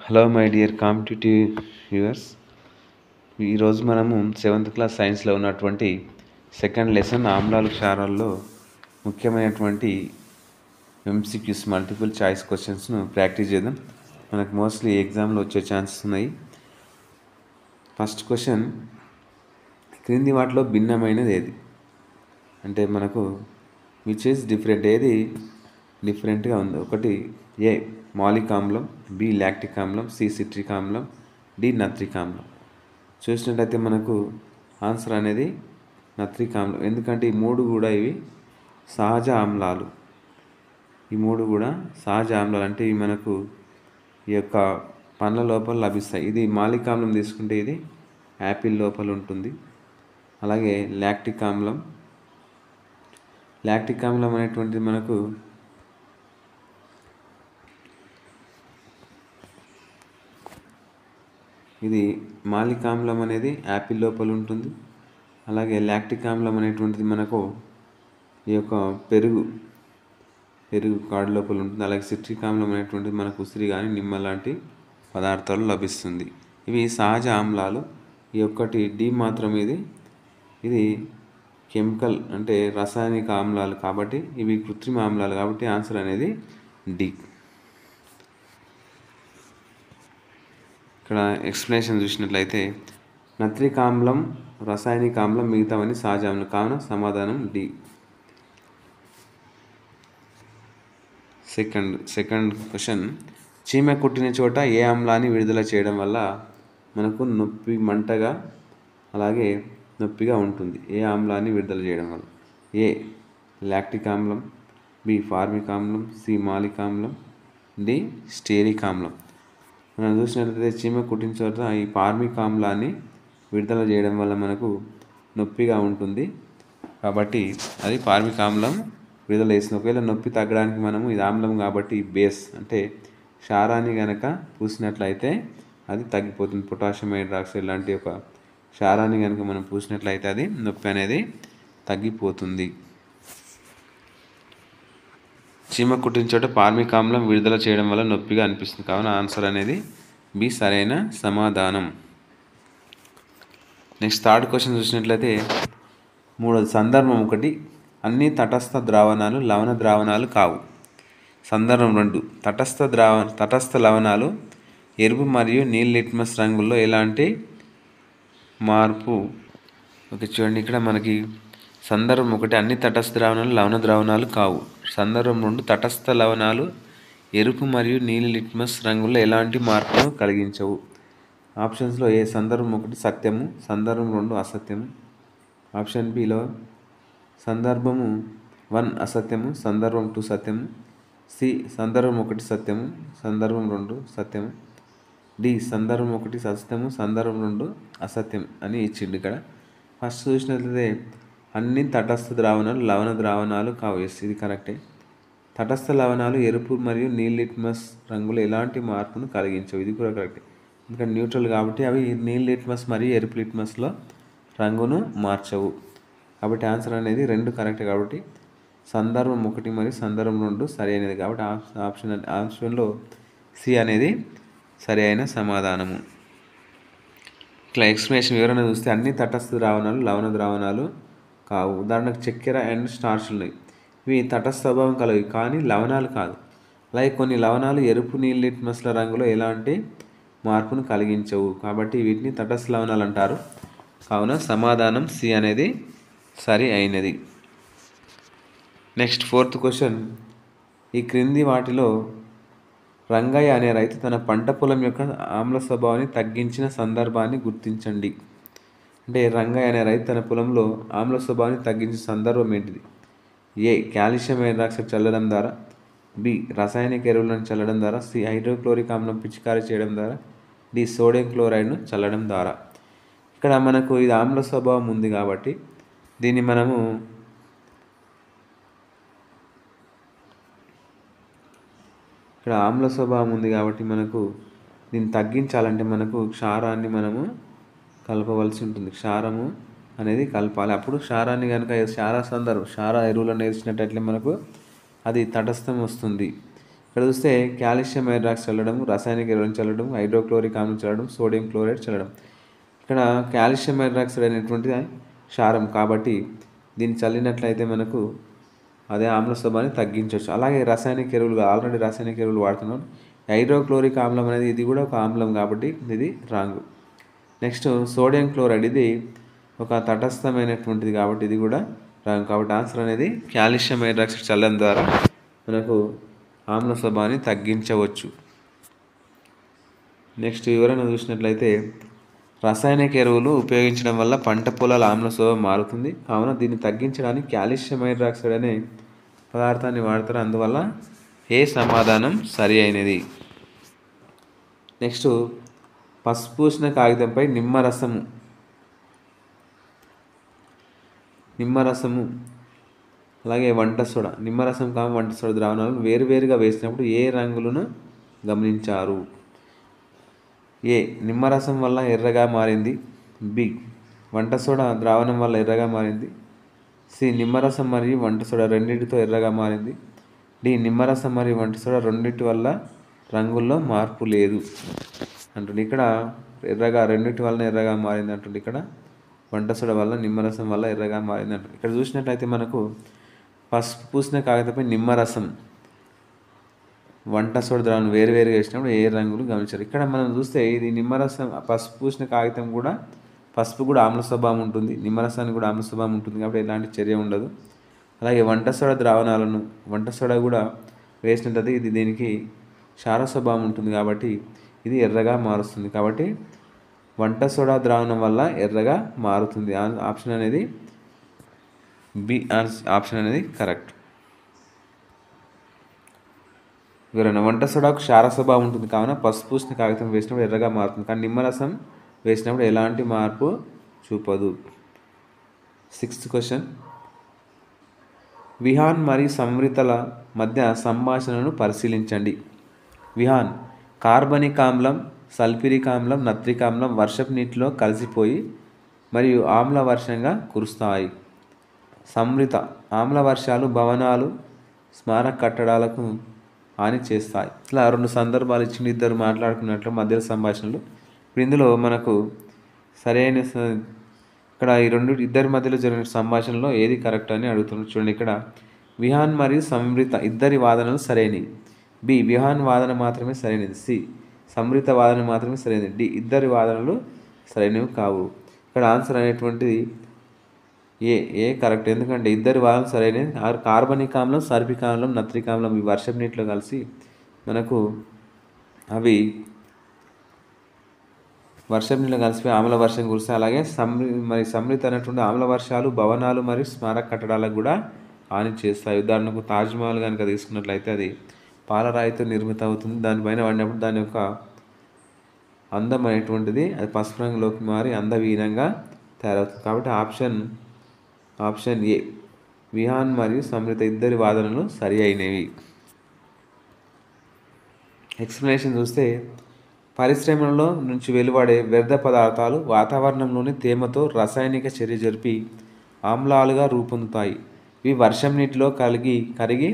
Hello my dear competitive viewers, ఈరోజు మనము 7th class సైన్స్లో ఉన్నటువంటి సెకండ్ లెసన్ ఆమ్లాలు క్షారాల్లో ముఖ్యమైనటువంటి ఎంసీక్యూస్ మల్టిపుల్ చాయిస్ క్వశ్చన్స్ను ప్రాక్టీస్ చేద్దాం. మనకు మోస్ట్లీ ఎగ్జామ్లో వచ్చే ఛాన్సెస్ ఉన్నాయి. ఫస్ట్ క్వశ్చన్, క్రింది వాటిలో భిన్నమైనది ఏది? అంటే మనకు విచ్ ఈజ్ డిఫరెంట్, ఏది డిఫరెంట్గా ఉంది? ఒకటి ఏ మాలిక్ ఆమ్లం, బి లాక్టిక్ ఆమ్లం, సి సిట్రిక్ ఆమ్లం, డి నత్రిక్ ఆమ్లం. చూసినట్లయితే మనకు ఆన్సర్ అనేది నత్రిక్ ఆమ్లం. ఎందుకంటే ఈ మూడు కూడా ఇవి సహజ ఆమ్లాలు. ఈ మూడు కూడా సహజ ఆమ్లాలు అంటే ఇవి మనకు ఈ యొక్క పండ్ల లోపల లభిస్తాయి. ఇది మాలిక్ ఆమ్లం తీసుకుంటే ఇది యాపిల్ లోపల ఉంటుంది. అలాగే లాక్టిక్ ఆమ్లం అనేటువంటిది మనకు ఇది మాలిక్ ఆమ్లం అనేది యాపిల్ లోపల ఉంటుంది. అలాగే లాక్టిక్ ఆమ్లం అనేటువంటిది మనకు ఈ యొక్క పెరుగు కాడు లోపల ఉంటుంది. అలాగే సిట్రిక్ ఆమ్లం అనేటువంటిది మనకు ఉసిరి కానీ నిమ్మ లాంటి పదార్థాలు లభిస్తుంది. ఇవి సహజ ఆమ్లాలు. ఈ ఒక్కటి డి మాత్రం ఇది కెమికల్ అంటే రసాయనిక ఆమ్లాలు కాబట్టి ఇవి కృత్రిమ ఆమ్లాలు కాబట్టి ఆన్సర్ అనేది డి. ఇక్కడ ఎక్స్ప్లెనేషన్ చూసినట్లయితే నత్రిక్ ఆమ్లం రసాయనిక ఆమ్లం, మిగతావన్నీ సహజ ఆమ్లం కావున సమాధానం డి. సెకండ్ క్వశ్చన్, చీమ కుట్టిన చోట ఏ ఆమ్లాన్ని విడుదల చేయడం వల్ల మనకు మంటగా అలాగే నొప్పిగా ఉంటుంది? ఏ ఆమ్లాన్ని విడుదల చేయడం వల్ల? ఏ లాక్టిక్ ఆమ్లం, బి ఫార్మిక్ ఆమ్లం, సి మాలిక్ ఆమ్లం, డి స్టేరిక్ ఆమ్లం. మనం చూసినట్లయితే చీమ కుట్టిన చోట ఈ ఫార్మిక్ ఆమ్లాన్ని విడుదల చేయడం వల్ల మనకు నొప్పిగా ఉంటుంది కాబట్టి అది ఫార్మిక్ ఆమ్లం విడుదల చేస్తుంది. ఒకవేళ నొప్పి తగ్గడానికి మనము ఇది ఆమ్లం కాబట్టి బేస్ అంటే క్షారాన్ని కనుక పూసినట్లయితే అది తగ్గిపోతుంది. పొటాషియం హైడ్రాక్సైడ్ లాంటి ఒక క్షారాన్ని కనుక మనం పూసినట్లయితే అది నొప్పి అనేది తగ్గిపోతుంది. చీమ కుట్టిన చోట ఫార్మిక్ ఆమ్లం విడుదల చేయడం వల్ల నొప్పిగా అనిపిస్తుంది కావున ఆన్సర్ అనేది బి సరైన సమాధానం. నెక్స్ట్ థర్డ్ క్వశ్చన్ చూసినట్లయితే మూడోది, సందర్భం 1, అన్ని తటస్థ ద్రావణాలు లవణ ద్రావణాలు కావు. సందర్భం 2, తటస్థ లవణాలు ఎరుపు మరియు నీలి లిట్మస్ రంగుల్లో ఎలాంటి మార్పు? ఓకే, చూడండి ఇక్కడ మనకి సందర్భం 1, అన్ని తటస్థ ద్రావణాలు లవణ ద్రావణాలు కావు. సందర్భం 2, తటస్థ లవణాలు ఎరుపు మరియు నీలి లిట్మస్ రంగుల్లో ఎలాంటి మార్పును కలిగించవు. ఆప్షన్స్లో ఏ సందర్భం 1 సత్యము, సందర్భం 2 అసత్యము. ఆప్షన్ బిలో సందర్భము 1 అసత్యము, సందర్భం 2 సత్యము. సి సందర్భం 1 సత్యము, సందర్భం 2 సత్యము. డి సందర్భం 1 సత్యము, సందర్భం 2 అసత్యం అని ఇచ్చిండు. ఇక్కడ ఫస్ట్ చూసినట్లయితే అన్ని తటస్థ ద్రావణాలు లవణ ద్రావణాలు కావు. ఎస్, ఇది కరెక్టే. తటస్థ లవణాలు ఎరుపు మరియు నీలి లిట్మస్ రంగులు ఎలాంటి మార్పును కలిగించవు. ఇది కూడా కరెక్టే. ఇంకా న్యూట్రల్ కాబట్టి అవి నీలి లిట్మస్ మరియు ఎరుపు లిట్మస్లో రంగును మార్చవు. కాబట్టి ఆన్సర్ అనేది 2 కరెక్ట్. కాబట్టి సందర్భం 1 మరియు సందర్భం 2 సరి అయినది కాబట్టి ఆప్షన్లో సి అనేది సరి అయిన సమాధానము. ఇట్లా ఎక్స్ప్లెనేషన్ వివరణ చూస్తే అన్ని తటస్థ ద్రావణాలు లవణ ద్రావణాలు కావు. ఉదాహరణకు చక్కెర అండ్ స్టార్చ్ ఉన్నాయి. ఇవి తటస్థ స్వభావం కలవి కానీ లవణాలు కాదు. అలాగే కొన్ని లవణాలు ఎరుపు నీలి లిట్మస్ల రంగులో ఎలాంటి మార్పును కలిగించవు కాబట్టి వీటిని తటస్థ లవణాలు అంటారు. కావున సమాధానం సి అనేది సరి అయినది. నెక్స్ట్ ఫోర్త్ క్వశ్చన్, ఈ క్రింది వాటిలో రంగయ్య అనే రైతు తన పంట పొలం యొక్క ఆమ్ల స్వభావాన్ని తగ్గించిన సందర్భాన్ని గుర్తించండి. అంటే రంగయ్య అనే రైతు తన పొలంలో ఆమ్ల స్వభావాన్ని తగ్గించిన సందర్భం ఏంటిది? ఏ కాల్షియం హైడ్రాక్సైడ్ చల్లడం ద్వారా, బి రసాయనిక ఎరువులను చల్లడం ద్వారా, సి హైడ్రోక్లోరిక్ ఆమ్లం పిచికారీ చేయడం ద్వారా, డి సోడియం క్లోరైడ్ను చల్లడం ద్వారా. ఇక్కడ మనకు ఇది ఆమ్ల స్వభావం ఉంది కాబట్టి దీన్ని మనము ఇక్కడ ఆమ్ల స్వభావం ఉంది కాబట్టి మనకు దీన్ని తగ్గించాలంటే మనకు క్షారాన్ని మనము కలపవలసి ఉంటుంది. క్షారము అనేది కలపాలి. అప్పుడు క్షారాన్ని కనుక క్షార ఎరువులను వేసినట్లయితే మనకు అది తటస్థం వస్తుంది. ఇక్కడ చూస్తే కాల్షియం హైడ్రాక్సైడ్ చల్లడం, రసాయనిక ఎరువులను చల్లడం, హైడ్రోక్లోరిక్ ఆమ్లం చల్లడం, సోడియం క్లోరైడ్ చల్లడం. ఇక్కడ కాల్షియం హైడ్రాక్సైడ్ అనేటువంటిది క్షారం కాబట్టి దీన్ని చల్లినట్లయితే మనకు అదే ఆమ్ల స్వభావాన్ని తగ్గించవచ్చు. అలాగే రసాయనిక ఎరువులు ఆల్రెడీ రసాయనిక ఎరువులు వాడుతున్నాం. హైడ్రోక్లోరిక్ ఆమ్లం అనేది ఇది కూడా ఒక ఆమ్లం కాబట్టి ఇది రాంగ్. నెక్స్ట్ సోడియం క్లోరైడ్ ఇది ఒక తటస్థమైనటువంటిది కాబట్టి ఇది కూడా రాంగ్. కాబట్టి ఆన్సర్ అనేది కాల్షియం హైడ్రాక్సైడ్ చల్లడం ద్వారా మనకు ఆమ్ల స్వభావాన్ని తగ్గించవచ్చు. నెక్స్ట్ వివరణ చూసినట్లయితే రసాయనిక ఎరువులు ఉపయోగించడం వల్ల పంట పొలాల ఆమ్ల స్వభావం మారుతుంది. కావున దీన్ని తగ్గించడానికి కాల్షియం హైడ్రాక్సైడ్ అనే పదార్థాన్ని వాడతారు. అందువల్ల ఏ సమాధానం సరి అయినది. నెక్స్ట్ పసుపు పూసిన కాగితంపై నిమ్మరసము అలాగే వంట సోడా నిమ్మరసం వంట సోడా ద్రావణాలను వేరువేరుగా వేసినప్పుడు ఏ రంగులను గమనించారు? ఏ నిమ్మరసం వల్ల ఎర్రగా మారింది, బి వంట సోడా ద్రావణం వల్ల ఎర్రగా మారింది, సి నిమ్మరసం మరియు వంట సోడా రెండింటితో ఎర్రగా మారింది, డి నిమ్మరసం మరియు వంట సోడా రెండింటి వల్ల రంగుల్లో మార్పు లేదు అంటుంది. ఇక్కడ రెండింటి వల్ల ఎర్రగా మారింది అంటుంది. ఇక్కడ వంట సోడా వల్ల నిమ్మరసం వల్ల ఎర్రగా మారింది అంటుంది. ఇక్కడ చూసినట్లయితే మనకు పసుపు పూసిన కాగితంపై నిమ్మరసం వంట సోడా ద్రావణం వేరువేరుగా వేసినప్పుడు ఏ రంగులు గమనించారు? ఇక్కడ మనం చూస్తే ఇది నిమ్మరసం పసుపు పూసిన కాగితం కూడా పసుపు కూడా ఆమ్ల స్వభావం ఉంటుంది, నిమ్మరసానికి కూడా ఆమ్ల స్వభావం ఉంటుంది కాబట్టి ఎలాంటి చర్య ఉండదు. అలాగే వంట సోడా ద్రావణాలను వంట సోడా కూడా వేసినట్లయితే ఇది దీనికి క్షార స్వభావం ఉంటుంది కాబట్టి ఇది ఎర్రగా మారుస్తుంది. కాబట్టి వంట సోడా ద్రావణం వల్ల ఎర్రగా మారుతుంది. ఆప్షన్ అనేది బి ఆప్షన్ అనేది కరెక్ట్. వివరణ వంట సోడాకు క్షార స్వభావం ఉంటుంది కావున పసుపు పూసిన కాగితం వేసినప్పుడు ఎర్రగా మారుతుంది, కానీ నిమ్మరసం వేసినప్పుడు ఎలాంటి మార్పు చూపదు. 6th క్వశ్చన్ విహాన్ మరియు సంవృతల మధ్య సంభాషణను పరిశీలించండి. విహాన్ కార్బనిక్ ఆమ్లం, సల్ఫ్యూరిక్ ఆమ్లం, నత్రిక్ ఆమ్లం వర్షపు నీటిలో కలిసిపోయి మరియు ఆమ్ల వర్షంగా కురుస్తాయి. సంవృత ఆమ్ల వర్షాలు భవనాలు, స్మారక కట్టడాలకు హాని చేస్తాయి. ఇట్లా రెండు సందర్భాలు ఇచ్చిన ఇద్దరు మాట్లాడుకున్నట్లు మధ్యలో సంభాషణలు. ఇప్పుడు ఇందులో మనకు సరైన ఇక్కడ ఈ ఇద్దరి మధ్యలో జరిగిన సంభాషణలో ఏది కరెక్ట్ అని అడుగుతున్నారు. చూడండి, ఇక్కడ విహాన్ మరియు సంవృత ఇద్దరి వాదనలు సరైనవి, బి విహాన్ వాదన మాత్రమే సరైనది, సి సంవృత వాదన మాత్రమే సరైనది, డి ఇద్దరి వాదనలు సరైనవి కావు. ఇక్కడ ఆన్సర్ అనేటువంటిది ఏ కరెక్ట్, ఎందుకంటే ఇద్దరి వాదనలు సరైనవి. కార్బనిక్ ఆమ్లం, సల్ఫ్యూరిక్ ఆమ్లం, నత్రిక్ ఆమ్లం ఈ వర్షపు నీటిలో కలిసి మనకు అవి వర్షం నీళ్ళు కలిసిపోయి ఆమ్ల వర్షం కురుస్తాయి. అలాగే సంవృత అనేటువంటి ఆమ్ల వర్షాలు భవనాలు మరియు స్మారక కట్టడాలకు కూడా హాని చేస్తాయి. ఉదాహరణకు తాజ్మహల్ కనుక తీసుకున్నట్లయితే అది పాలరాయితో నిర్మిత అవుతుంది. దానిపైన పడినప్పుడు దాని యొక్క అందం అనేటువంటిది అది పసుపు రంగులోకి మారి అందహీనంగా తయారవుతుంది. కాబట్టి ఆప్షన్ ఏ విహాన్ మరియు సంవృత ఇద్దరి వాదనలు సరి అయినవి. ఎక్స్ప్లెనేషన్ చూస్తే పరిశ్రమలలో నుంచి వెలువడే వ్యర్థ పదార్థాలు వాతావరణంలోని తేమతో రాసాయనిక చర్య జరిపి ఆమ్లాలుగా రూపొందుతాయి. ఇవి వర్షం నీటిలో కరిగి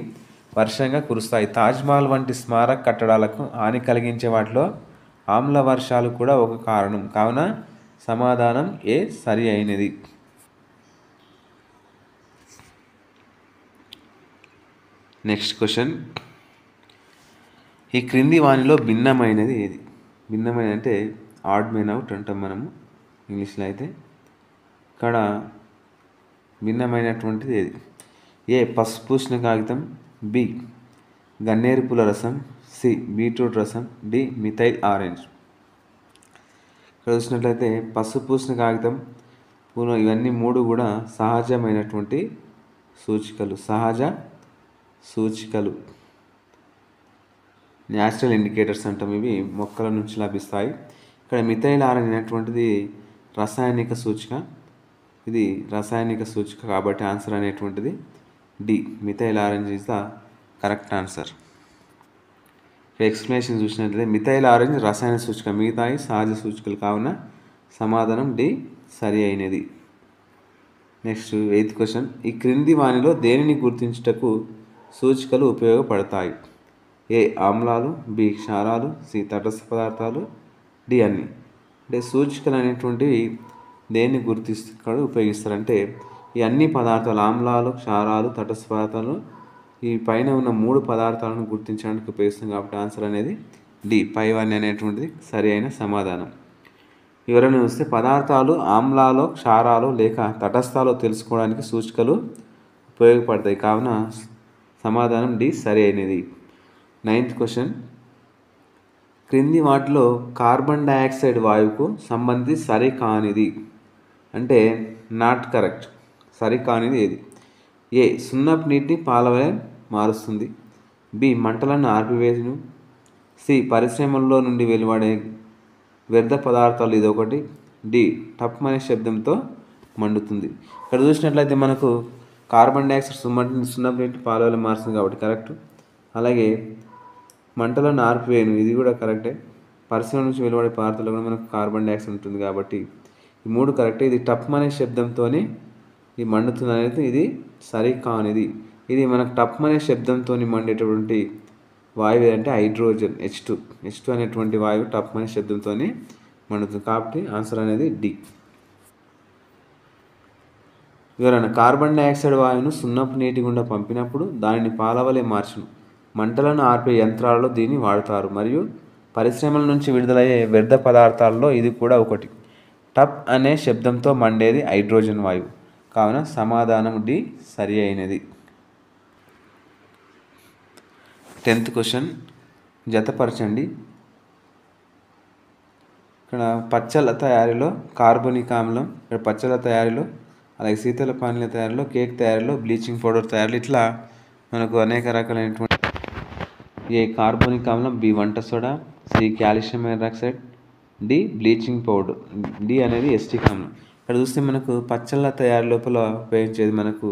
వర్షంగా కురుస్తాయి. తాజ్మహల్ వంటి స్మారక కట్టడాలకు హాని కలిగించే వాటిలో ఆమ్ల వర్షాలు కూడా ఒక కారణం. కావున సమాధానం ఏ సరి అయినది. నెక్స్ట్ క్వశ్చన్, ఈ క్రింది వానిలో భిన్నమైనది ఏది? భిన్నమైన అంటే ఆడ్ మెన్ అవుట్ అంటాం మనము ఇంగ్లీష్లో. అయితే ఇక్కడ భిన్నమైనటువంటిది ఏది? ఏ పసుపు పూసిన కాగితం, బి గన్నేరు పూల రసం, సి బీట్రూట్ రసం, డి మిథైల్ ఆరెంజ్. ఇక్కడ చూసినట్లయితే పసుపు పూసిన కాగితం, పూల ఇవన్నీ మూడు కూడా సహజమైనటువంటి సూచికలు న్యాచురల్ ఇండికేటర్స్ అంటాం. ఇవి మొక్కల నుంచి లభిస్తాయి. ఇక్కడ మిథైల్ ఆరెంజ్ అనేటువంటిది రాసాయనిక సూచిక. ఇది రాసాయనిక సూచిక కాబట్టి ఆన్సర్ అనేటువంటిది D methyl orange is the correct answer. Explanation చూసినట్లయితే మిథైల్ ఆరెంజ్ రసాయన సూచిక, మిగతాయి సహజ సూచికలు కావున సమాధానం డి సరి అయినది. నెక్స్ట్ 8th క్వశ్చన్, ఈ క్రింది వానిలో దేనిని గుర్తించుటకు సూచికలు ఉపయోగపడతాయి? ఏ ఆమ్లాలు, బి క్షారాలు, సి తటస్థ పదార్థాలు, డి అన్ని. అంటే సూచికలు అనేటువంటివి దేన్ని గుర్తిస్తాడు ఉపయోగిస్తారంటే ఈ అన్ని పదార్థాలు ఆమ్లాలు, క్షారాలు, తటస్థ పదార్థాలు ఈ పైన ఉన్న 3 పదార్థాలను గుర్తించడానికి ఉపయోగిస్తాం కాబట్టి ఆన్సర్ అనేది డి పైవన్నీ అనేటువంటిది సరి అయిన సమాధానం. వివరణ చూస్తే పదార్థాలు ఆమ్లాలు, క్షారాలు లేక తటస్థాలు తెలుసుకోవడానికి సూచికలు ఉపయోగపడతాయి కావున సమాధానం డి సరి అయినది. 9th క్వశ్చన్, క్రింది వాటిలో కార్బన్ డయాక్సైడ్ వాయువుకు సంబంధించి సరికానిది అంటే నాట్ కరెక్ట్, సరికానిది ఏది? ఏ సున్నపు నీటిని పాల వలె మారుస్తుంది, బి మంటలను ఆర్పివేయును, సి పరిశ్రమల్లో నుండి వెలువడే వ్యర్థ పదార్థాలు ఇదొకటి, డి టప్ అనే శబ్దంతో మండుతుంది. ఇక్కడ చూసినట్లయితే మనకు కార్బన్ డయాక్సైడ్ సున్నపు నీటిని పాల వలె మారుస్తుంది కాబట్టి కరెక్ట్. అలాగే మంటలను ఆర్పివేయును ఇది కూడా కరెక్టే. పరిశ్రమ నుంచి వెలువడే పదార్థాలు కూడా మనకు కార్బన్ డయాక్సైడ్ ఉంటుంది కాబట్టి ఈ 3 కరెక్టే. ఇది టప్ అనే శబ్దంతో ఈ మండుతుంది అనేది ఇది సరికానిది. ఇది మనకు టప్ అనే శబ్దంతో మండేటటువంటి వాయువు అంటే హైడ్రోజన్ H2 అనేటువంటి వాయువు టప్ అనే శబ్దంతో మండుతుంది కాబట్టి ఆన్సర్ అనేది డి. వివరణ, కార్బన్ డయాక్సైడ్ వాయువును సున్నపు నీటి గుండా పంపినప్పుడు దానిని పాలవలే మార్చును. మంటలను ఆర్పే యంత్రాలలో దీన్ని వాడతారు మరియు పరిశ్రమల నుంచి విడుదలయ్యే వ్యర్థ పదార్థాలలో ఇది కూడా ఒకటి. టప్ అనే శబ్దంతో మండేది హైడ్రోజన్ వాయువు కావున సమాధానం డి సరి అయినది. 10th question, జతపరచండి. ఇక్కడ పచ్చళ్ళ తయారీలో కార్బనిక్ ఆమ్లం, ఇక్కడ పచ్చళ్ళ తయారీలో అలాగే శీతల పానీయాల తయారీలో, కేక్ తయారీలో, బ్లీచింగ్ పౌడర్ తయారీలో ఇట్లా మనకు అనేక రకాలైనటువంటి ఏ కార్బనిక్ ఆమ్లం, బి వంట soda, C calcium hydroxide, D bleaching powder, D అనేది ఎస్టిక్ ఆమ్లం. ఇక్కడ చూస్తే మనకు పచ్చళ్ళ తయారీ లోపల ఉపయోగించేది మనకు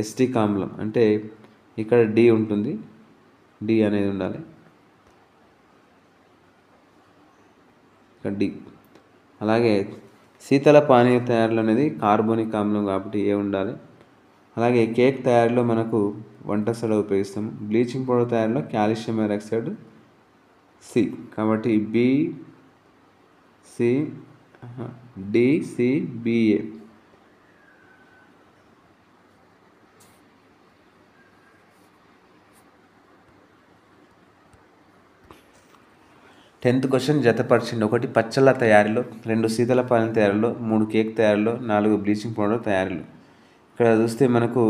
ఎస్టిక్ ఆమ్లం అంటే ఇక్కడ డి ఉంటుంది, డి అనేది ఉండాలి ఇక్కడ డి. అలాగే శీతల పానీయ తయారీలో అనేది కార్బోనిక్ ఆమ్లం కాబట్టి ఏ ఉండాలి. అలాగే కేక్ తయారీలో మనకు వంట సోడా ఉపయోగిస్తాము. బ్లీచింగ్ పౌడర్ తయారీలో కాల్షియం హైడ్రాక్సైడ్ సి కాబట్టి B C D C BA. Tenth question, జతపరచండి. 1 పచ్చళ్ళ తయారీలో, 2 శీతల పానీయాల తయారీలో, 3 కేక్ తయారీలో, 4 బ్లీచింగ్ పౌడర్ తయారీలో. ఇక్కడ చూస్తే మనకు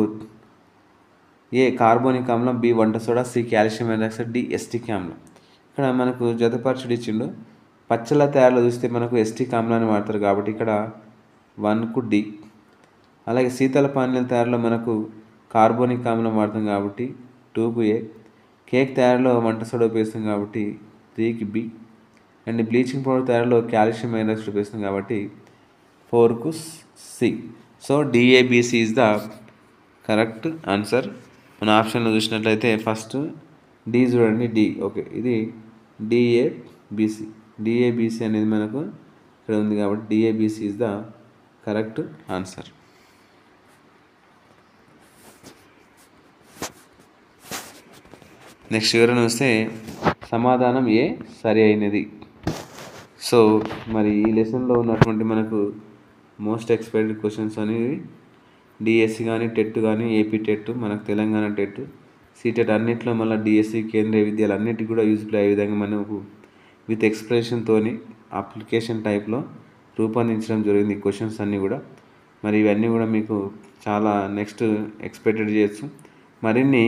ఏ కార్బోనిక్ ఆమ్లం, బి వంట soda, C calcium hydroxide, D acetic ఆమ్లం. ఇక్కడ మనకు జతపరచుడు ఇచ్చిండు. పచ్చళ్ళ తయారీలో చూస్తే మనకు ఎస్టిక్ ఆమ్లాన్ని వాడతారు కాబట్టి ఇక్కడ 1కు డి. అలాగే శీతల పానీయాల తయారీలో మనకు కార్బోనిక్ ఆమ్లం వాడతాం కాబట్టి 2కు ఏ. కేక్ తయారీలో వంట సోడా ఉపయోగిస్తాం కాబట్టి 3కి బి. అండ్ బ్లీచింగ్ పౌడర్ తయారీలో కాల్షియం హైడ్రాక్సైడ్ ఉపయోగిస్తాం కాబట్టి 4కు C. So DABC is the correct answer. మన ఆప్షన్లో చూసినట్లయితే ఫస్ట్ డి చూడండి, డి ఓకే, ఇది డిఏబిసి. డిఏబిసి అనేది మనకు ఇక్కడ ఉంది కాబట్టి DABC is the correct answer. Next వివరణ వస్తే సమాధానం ఏ సరి అయినది. సో మరి ఈ లెసన్లో ఉన్నటువంటి మనకు మోస్ట్ ఎక్స్పెక్టెడ్ క్వశ్చన్స్ అనేవి డిఎస్సి కానీ, టెట్ కానీ, ఏపీ టెట్, మనకు తెలంగాణ టెట్, సీటెట్ అన్నింటిలో మళ్ళీ డిఎస్సి, కేంద్రీయ విద్యాలు అన్నిటికీ కూడా యూజ్ఫుల్ అయ్యే విధంగా మనకు విత్ ఎక్స్ప్రెషన్తోని అప్లికేషన్ టైప్లో రూపొందించడం జరిగింది ఈ క్వశ్చన్స్ అన్నీ కూడా. మరి ఇవన్నీ కూడా మీకు చాలా నెక్స్ట్ ఎక్స్పెక్టెడ్ చేయొచ్చు. మరిన్ని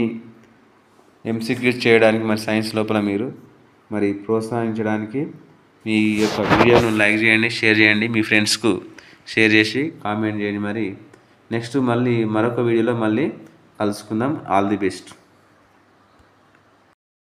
ఎంసీక్యూస్ చేయడానికి మరి సైన్స్ లోపల మీరు మరి ప్రోత్సహించడానికి మీ యొక్క వీడియోను లైక్ చేయండి, షేర్ చేయండి, మీ ఫ్రెండ్స్కు షేర్ చేసి కామెంట్ చేయండి. మరి నెక్స్ట్ మళ్ళీ మరొక వీడియోలో మళ్ళీ కలుసుకుందాం. All the best.